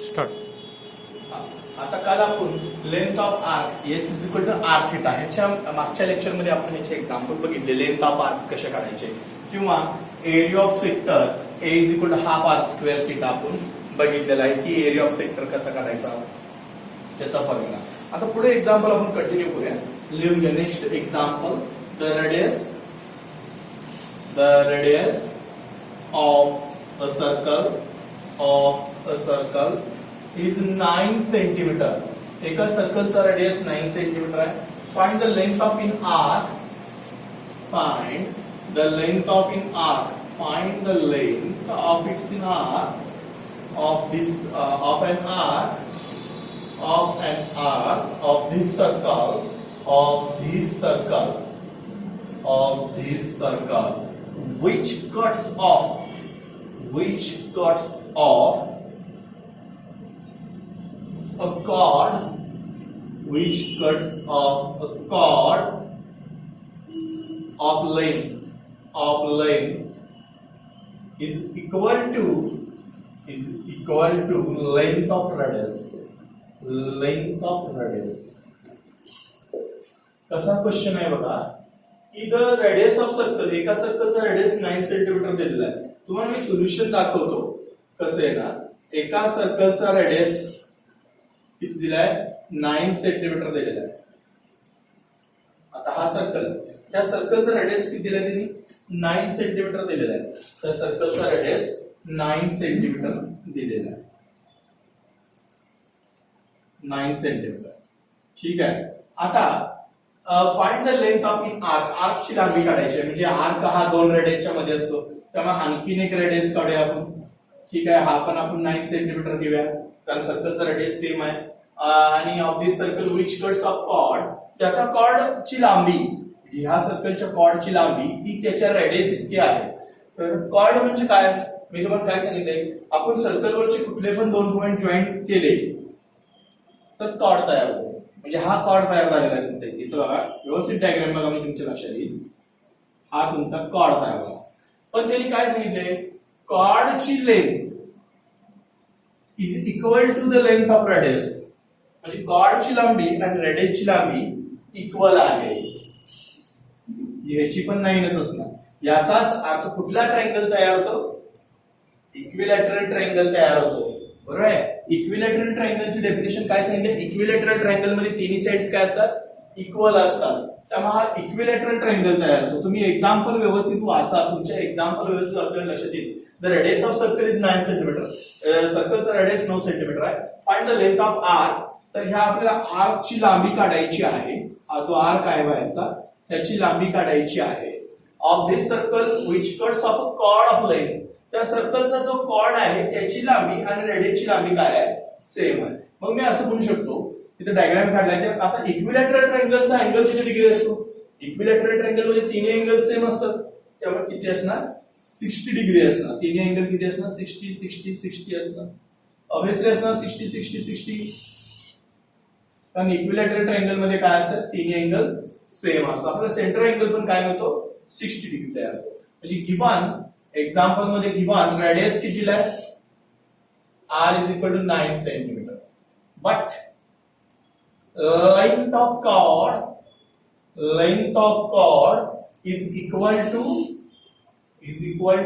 Start. आता काल आपण length of arc s is equal to r theta ह्याच्या मागच्या लेक्चर मध्ये आपण याचे एक्झाम्पल बघितले. लेंथ ऑफ आर्क कसे काढायचे किंवा area of sector A is equal to half r square theta आपण बघितलेला आहे की एरिया ऑफ सेक्टर कसा काढायचा त्याचा फॉर्म्युला. आता पुढे एक्झाम्पल आपण कंटिन्यू करूया. लिहून घ्या. Next example the radius of a circle is 9 centimetre. एका सर्कलचा रेडियस 9 सेंटीमीटर आहे. Find the length of an arc. Find the length of an arc. Find the length of it's in arc of this of an arc of this circle which cuts off a chord of length is equal to length of radius. कसा question आहे बघा की the radius of circle. एका सर्कलचा radius 9 centimetre दिलेला आहे. तुम्हाला मी solution दाखवतो कसं आहे ना. एका सर्कलचा रेडियस किती दिलाय 9 सेंटीमीटर दिलेला आहे. आता हा सर्कल, त्या सर्कलचा रेडियस किती दिलाय त्यांनी 9 सेंटीमीटर दिलेला आहे. त्या सर्कलचा रेडियस 9 सेंटीमीटर दिलेला आहे. 9 सेंटीमीटर. ठीक आहे. आता find the length of an arc. आर्कची लांबी काढायची आहे. म्हणजे आर्क हा 2 रेडियसच्या मध्ये असतो. त्यामुळे आणखीन एक रेडियस काढूया आपण. ठीक आहे. हा पण आपण 9 सेंटीमीटर घेऊया कारण सर्कलचा रेडियस सेम आहे. आणि of this circle which cuts of chord. त्याचा कॉर्डची लांबी, ह्या सर्कलच्या कॉर्डची लांबी ती त्याच्या रेडियस इतकी आहे. तर कॉर्ड म्हणजे काय मी तुम्हाला काय सांगितलंय. आपण सर्कलवरचे कुठले पण 2 पॉइंट जॉईंट केले तर कॉर्ड तयार होतो. म्हणजे हा कॉर्ड तयार झालेला आहे तुमचा. इथं बघा व्यवस्थित डायग्राम बघा म्हणजे तुमच्या लक्षात येईल. हा तुमचा कॉर्ड तयार झाला. पण त्यांनी काय सांगितलंय कॉर्डची length is equal to the length of radius. म्हणजे कॉर्डची लांबी आणि रेडियसची लांबी इक्वल आहे. ह्याची पण 9च असणार. याचाच अर्थ कुठला ट्रायंगल तयार होतो. इक्विलॅटरल ट्रायंगल तयार होतो. बरोबर आहे. इक्विलॅटरल ट्रायंगलची डेफिनेशन काय सांगितलं. इक्विलॅटरल ट्रायंगल मध्ये तिन्ही साइड्स काय असतात इक्वल असतात. त्यामुळे हा इक्विलॅटरल ट्रायंगल तयार होतो. तुम्ही एक्झाम्पल व्यवस्थित वाचा. तुमच्या एक्झाम्पल व्यवस्थित वाचल्याने लक्षात येईल. The radius of circle is 9 centimetre. सर्कलचा रेडियस 9 सेंटीमीटर आहे. Find the length of arc. तर ह्या आपल्याला आर्कची लांबी काढायची आहे. हा जो आर्क आहे बाहेरचा त्याची लांबी काढायची आहे. Of this circle which cuts off a chord of length. त्या सर्कलचा जो कॉर्ड आहे त्याची लांबी आणि रेडियसची लांबी काय आहे सेम आहे. मग मी असं म्हणू शकतो तिथे डायग्राम काढलाय. आता इक्विलॅटरल ट्रायंगलचा अँगल किती डिग्री असतो. इक्विलॅटरल ट्रायंगल मध्ये तिन्ही अँगल सेम असतात. त्यामुळे किती असणार 60 डिग्री असणार. तिन्ही अँगल किती असणार 60 60 60 असणार. ऑब्विसली असणार 60 60 60 कारण इक्विलॅटरल ट्रायंगल मध्ये काय असतात तिन्ही अँगल सेम असतात. आपला सेंटर अँगल पण काय होतो 60 डिग्री तयार होतो. म्हणजे गिव्हन एक्झाम्पल मध्ये गिव्हन रेडियस किती दिलाय r is equal to 9 centimetre. But length of chord is equal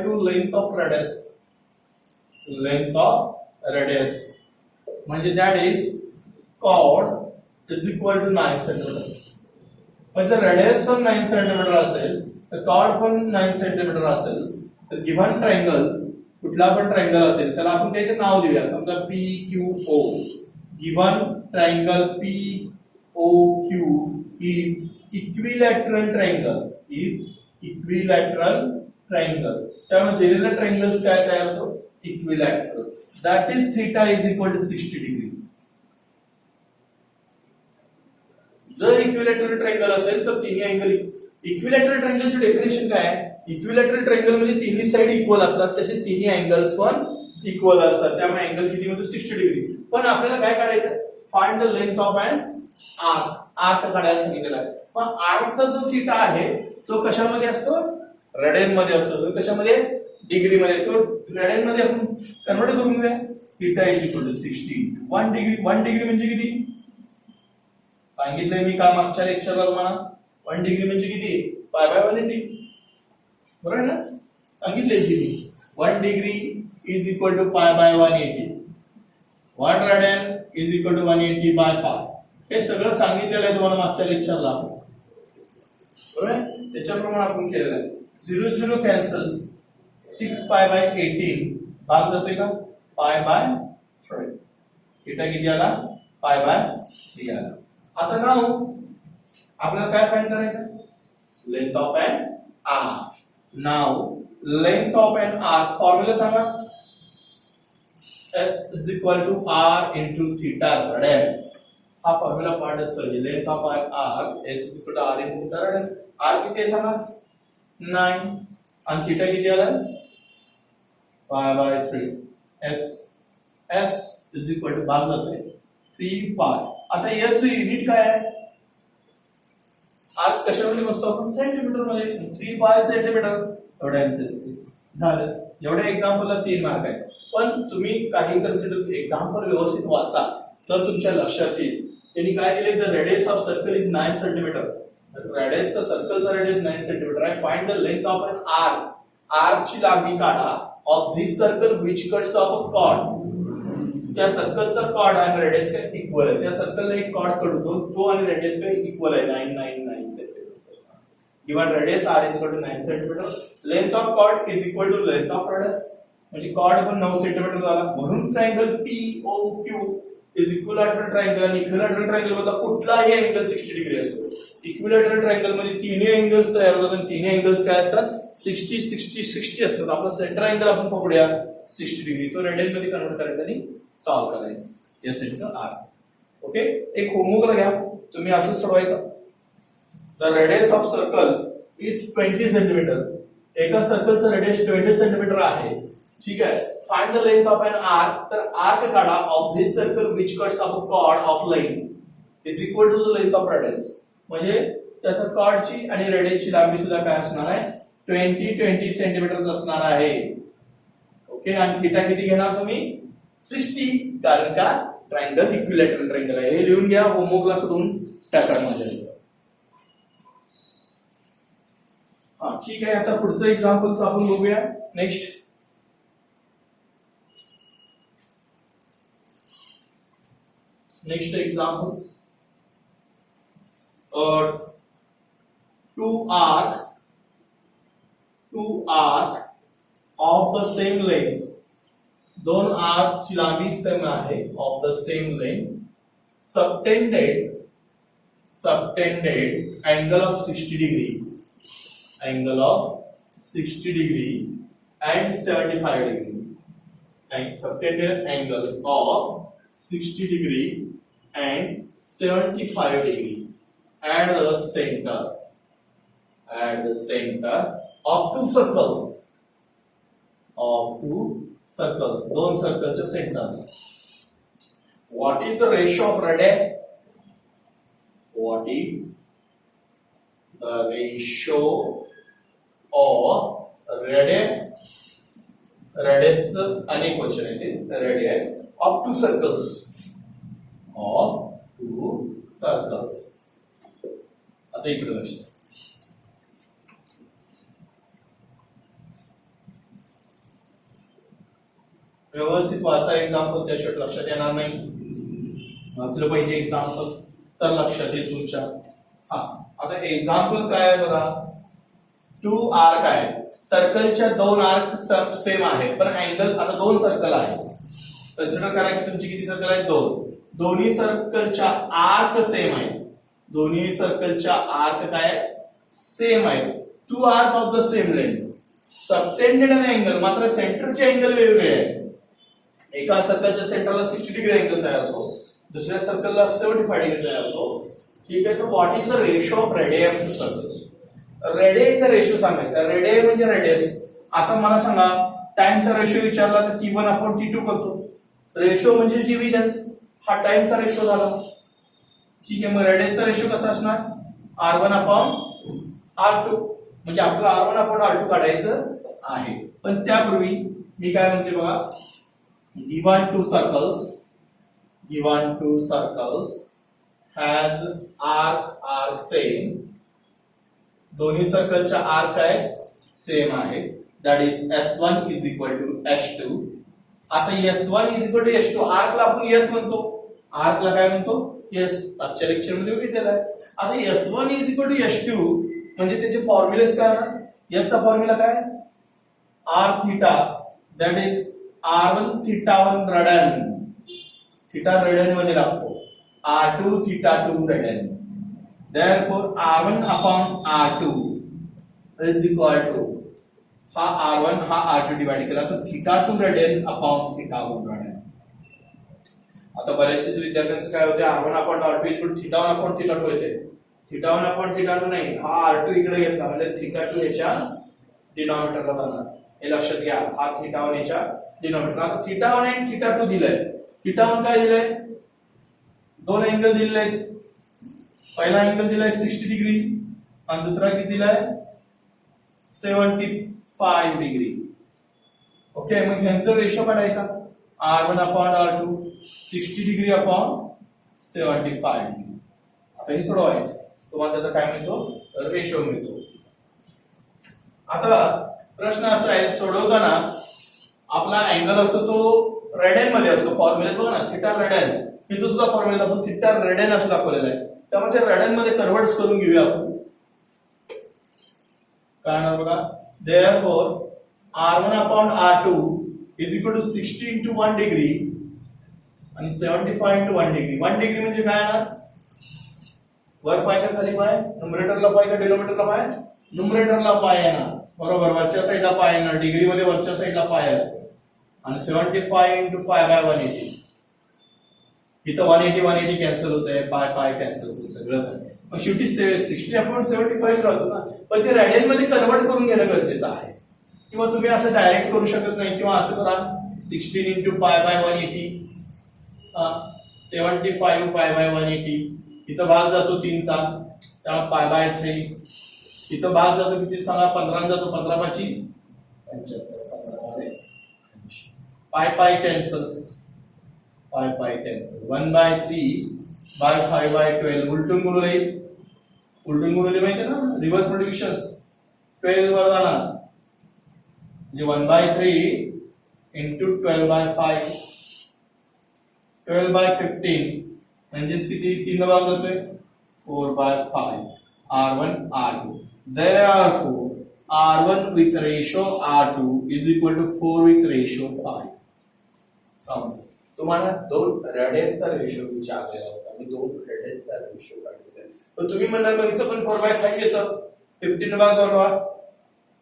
to length of radius. म्हणजे that is chord is equal to 9 centimetre. म्हणजे रेडियस पण 9 सेंटीमीटर असेल तर कॉर्ड पण 9 सेंटीमीटर असेल तर गिव्हन ट्रायंगल कुठला पण ट्रायंगल असेल त्याला आपण काहीतरी नाव देऊया. समजा PQO. Given triangle POQ is equilateral triangle. त्यामुळे दिलेला ट्रायंगल्स काय तयार होतो equilateral. That is theta is equal to 60 degree. जर इक्विलॅटरल ट्रायंगल असेल तर तिन्ही अँगल. इक्विलॅटरल ट्रायंगलची डेफिनेशन काय आहे. इक्विलॅटरल ट्रायंगल मध्ये तिन्ही साइड इक्वल असतात तसे तिन्ही अँगल्स पण इक्वल असतात. त्यामुळे अँगल किती होतो 60 डिग्री. पण आपल्याला काय काढायचं find the length of an arc काढायला सांगितलेला आहे. पण आर्कचा जो थीटा आहे तो कशामध्ये असतो रेडियन मध्ये असतो. कशामध्ये डिग्री मध्ये. तो रेडियन मध्ये आपण कन्वर्ट करून घेऊया. Theta is equal to 60 1 degree. 1 degree म्हणजे किती सांगितलंय मी का मागच्या लेक्चरला तुम्हाला. 1 डिग्री म्हणजे किती पाय बाय 180 बरोबर आहे ना. सांगितलंय किती 1 degree is equal to pi by 180. 1 radian is equal to 180 by pi. हे सगळं सांगितलेलं आहे तुम्हाला मागच्या लेक्चरला बरोबर आहे. त्याच्याप्रमाणे आपण केलेलं आहे. 0 0 कॅन्सल्स 6 पाय बाय 18 भाग जातोय का पाय बाय 3. थिटा किती आला पाय बाय 3 आला. आता नाव आपल्याला काय फाइंड करायचं length of an arc. Now length of an arc formula सांगा. S is equal to R into theta radian. हा फॉर्म्युला पार्टच पाहिजे. Length of an arc S is equal to R into theta radian. R किती आहे सांगा 9 आणि theta किती आला pi by 3. S is equal to भाग जातोय 3 पाय. आता S चं युनिट काय आहे आर्क कशामध्ये मोजतो आपण सेंटीमीटर मध्ये. 3 पाय सेंटीमीटर एवढा आन्सर झालं. एवढ्या एक्झाम्पलला 3 मार्क आहे. पण तुम्ही काही कन्सिडर एक्झाम्पल व्यवस्थित वाचा तर तुमच्या लक्षात येईल. त्यांनी काय दिले the radius of circle is 9 centimetre. रेडियसचा सर्कलचा रेडियस 9 सेंटीमीटर आहे. Find the length of an arc. आर्कची लांबी काढा of this circle which cuts off a chord. त्या सर्कलचा कॉर्ड आणि रेडियस काय इक्वल आहे. त्या सर्कलला एक कॉर्ड कडतो तो आणि रेडियस काय इक्वल आहे 999 centimetre. Given radius r is equal to 9 centimetre. Length of chord is equal to length of radius म्हणजे कॉर्ड पण 9 सेंटीमीटर झाला. म्हणून triangle POQ is equilateral triangle. आणि इक्विलॅटरल ट्रायंगल मध्ये कुठलाही अँगल 60 डिग्री असतो. इक्विलॅटरल ट्रायंगल मध्ये तिन्ही अँगल्स तयार होतात आणि तिन्ही अँगल्स काय असतात 60 60 60 असतात. आपला सेंटर अँगल आपण पकडूया 60 डिग्री. तो रेडियन मध्ये कन्वर्ट करायचा आणि सॉल्व्ह करायचं यासाठीचा आर. ओके एक होमवर्कला घ्या तुम्ही असं सोडवायचं. The radius of circle is 20 centimetre. एका सर्कलचं रेडियस 20 सेंटीमीटर आहे. ठीक आहे. Find the length of an arc. तर आर्क काढा of this circle which cuts off a chord of length is equal to the length of radius. म्हणजे त्याचा कॉर्डची आणि रेडियसची लांबी सुद्धा काय असणार आहे 20 सेंटीमीटर असणार आहे. ओके आणि थीटा किती घेणार तुम्ही 60 कारण का ट्रायंगल इक्विलॅटरल ट्रायंगल आहे. हे लिहून घ्या होमवर्कला सोडून टाका माझ्या. हा ठीक आहे. आता पुढचं एक्झाम्पल्स आपण बघूया. Next examples. Two arcs of the same length. दोन आर्क ची लांबी समान आहे of the same length. subtended angle of 60 degree and 75 degree. And subtended angle of 60 degree and 75 degree at the center of two circles. दोन सर्कलच्या centre. What is the ratio of radii? What is the ratio of radii? Radius अनेक वचन आहे ते radii of two circles. आता इकडे लक्ष. व्यवस्थित वाचा एक्झाम्पल त्याशिवाय लक्षात येणार नाही. वाचलं पाहिजे एक्झाम्पल तर लक्षात येईल तुमच्या. हा आता एक्झाम्पल काय आहे बघा. 2 आर्क आहे. सर्कलच्या 2 आर्क सेम आहे पण अँगल आता 2 सर्कल आहे. कन्सिडर करा की तुमची किती सर्कल आहेत 2. दोन्ही सर्कलच्या आर्क सेम आहे. दोन्ही सर्कलच्या आर्क काय सेम आहे. 2 arc of the same length. Subtended angle मात्र सेंटरचे अँगल वेगवेगळे आहे. एका सर्कलच्या सेंटरला 60 डिग्री अँगल तयार होतो. दुसऱ्या सर्कलला 75 डिग्री तयार होतो. ठीक आहे. तर what is the ratio of radius of two circles. रेडियसचा रेशो सांगायचा. रेडियस म्हणजे रेडियस. आता मला सांगा टाइमचा रेशो विचारला तर T1/T2 करतो. रेशो म्हणजे डिव्हिजन्स. हा टाइमचा रेशो झाला. ठीक आहे. मग रेडियसचा रेशो कसा असणार R1/R2 म्हणजे आपल्याला R1/R2 काढायचं आहे. पण त्यापूर्वी मी काय म्हणते बघा given two circles has arc are same, दोन्ही सर्कलच्या आर्क आहे सेम आहे, that is S1 is equal to S2. आता S1 is equal to S2, आर्कला आपण S म्हणतो, आर्कला काय म्हणतो S, आजच्या लेक्चर मध्ये घेतलेला आहे. आता S1 is equal to S2 म्हणजे त्याचे फॉर्म्युलेज काय होणार, S चा फॉर्म्युला काय r theta that is r1 theta 1 radian, theta radian मध्ये लागतो, r2 theta 2 radian. Therefore r1 upon r2 is equal to हा r1 हा r2 डिवाइड केला तर थीटा 2 रडन अपॉन थीटा 1 रडन. आता बरेचसे विद्यार्थ्यांचं काय होते, r1 upon r2 equal theta 1 upon theta 2 येते, थीटा 1 अपॉन थीटा 2 नाही, हा r2 इकडे घेतला म्हणजे थीटा 2 याच्या डिनॉमिनेटरला जाणार, हे लक्षात घ्या. हा थीटा 1 याच्या डिनॉमिनेटर. आता थीटा 1 आणि थीटा 2 दिलाय, थीटा 1 काय दिलाय, दोन अँगल दिलेले आहेत, पहिला अँगल दिलाय 60 डिग्री आणि दुसरा किती दिलाय 75 डिग्री. ओके, मग ह्यांचा रेशो काढायचा, r1 upon r2 60 degree upon 75 degree. आता हे सोडवायचं, तुम्हाला त्याचा काय मिळतो, रेशो मिळतो. आता प्रश्न असा आहे, सोडवताना आपला अँगल असतो तो रेडियन मध्ये असतो, फॉर्म्युला बघा ना, थीटा रेडियन, इथं सुद्धा फॉर्म्युला आपण थीटा रेडियन असं दाखवलेला आहे, त्यामुळे ते रेडियन मध्ये कन्वर्ट करून घेऊया आपण. काय ना बघा, therefore r1 upon r2 is equal to 60 into 1 degree आणि 75 into 1 degree. 1 degree म्हणजे काय येणार, वर पाय का खाली पाय, न्यूमरेटरला पाय का डिनोमिनेटरला पाय, न्यूमरेटरला पाय येणार, बरोबर, वरच्या साईडला पाय येणार, डिग्री मध्ये वरच्या साईडला पाय असतो. आणि 75 into 5 by 180, इथं 180 कॅन्सल होत आहे, पाय कॅन्सल होतं, सगळं. मग शेवटी 60 अपॉन 75 राहतो ना, पण ते रेडियन मध्ये कन्वर्ट करून घेणं गरजेचं आहे, किंवा तुम्ही असं डायरेक्ट करू शकत नाही, किंवा असं करा 16 into पाय बाय 180, 75 पाय बाय 180, इथं भाग जातो 3 चा, त्यामुळे पाय बाय 3, इथं भाग जातो किती सांगा, 15 जातो, 15 पाची 75, पाय कॅन्सल्स, पाय कॅन्सल, 1/3 बाय 5/12 उलटून गुणुले, माहिती ना, रिव्हर्स मल्टिप्लिकेशन्स, 12 वर जाणार म्हणजे 1/3 into 12/5, 12/15 म्हणजे किती, 3 भाग जातोय, 4/5, r1 r2. Therefore r1 with ratio r2 is equal to 4 with ratio 5. समजा तुम्हाला दोन रेडियनचा रेशो विचारलेला होता, मी दोन रेडियनचा रेशो काढलेला आहे, तर तुम्ही म्हणणार मग इथं पण 4/5 येतं, 15 भाग बनवा,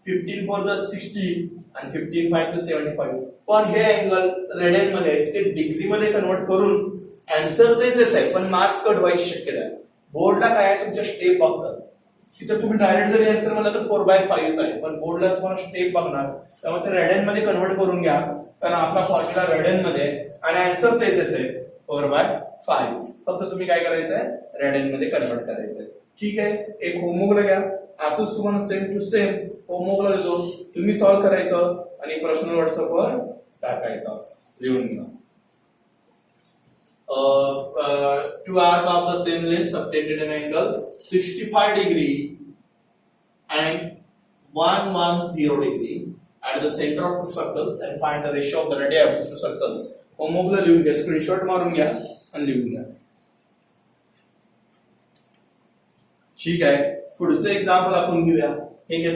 15 4 जा 60 आणि 15 5 जा 75, पण हे अँगल रेडियन मध्ये ते डिग्री मध्ये कन्वर्ट करून आन्सर तेच येत आहे, पण मार्क्स कट व्हायची शक्यता आहे. बोर्डला काय आहे, तुमच्या स्टेप बघतात, तिथे तुम्ही डायरेक्ट जरी आन्सर म्हणला तर 4/5 आहे, पण बोर्डला तुम्हाला स्टेप बघणार, त्यामुळे ते रेडियन मध्ये कन्वर्ट करून घ्या, कारण आपला फॉर्म्युला रेडियन मध्ये आणि आन्सर तेच येते 4/5. फक्त तुम्ही काय करायचंय, रेडियन मध्ये कन्वर्ट करायचंय. ठीक आहे, एक होमवर्क घ्या, असंच तुम्हाला सेम टू सेम होमवर्कला देतो, तुम्ही सॉल्व्ह करायचं आणि प्रश्न व्हॉट्सअपवर टाकायचा, लिहून घ्या. Two arcs of the same length subtended an angle 65 degree and 110 degree at the center of two circles and find the ratio of the radii of these two circles. होमवर्कला लिहून घ्या, स्क्रीनशॉट मारून घ्या आणि लिहून घ्या. ठीक आहे, पुढचं एक्झाम्पल आपण घेऊया. हे घेतलं